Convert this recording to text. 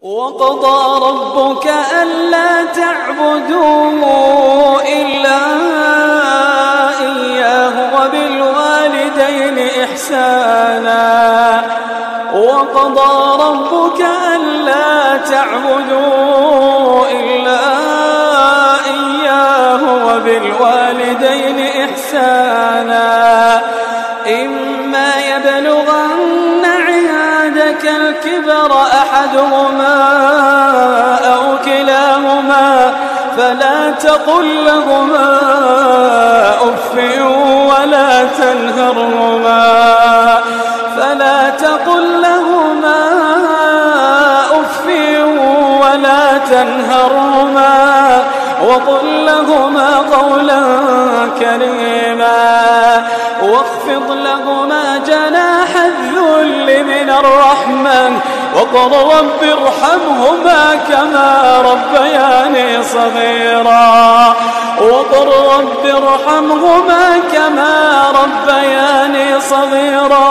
وقضى ربك ألا تعبدوا إلا إياه وبالوالدين إحسانا وقضى ربك ألا تعبدوا إلا إياه وبالوالدين إحسانا إما يبلغن عندك الكبر أحدهما أو كلاهما فلا تقل لهما أف ولا تنهرهما وقل لهما قولا كريما واخفض لهما جناح الذل من الرحمة وقل رب ارحمهما كما ربياني صغيرا وقل رب ارحمهما كما ربياني صغيرا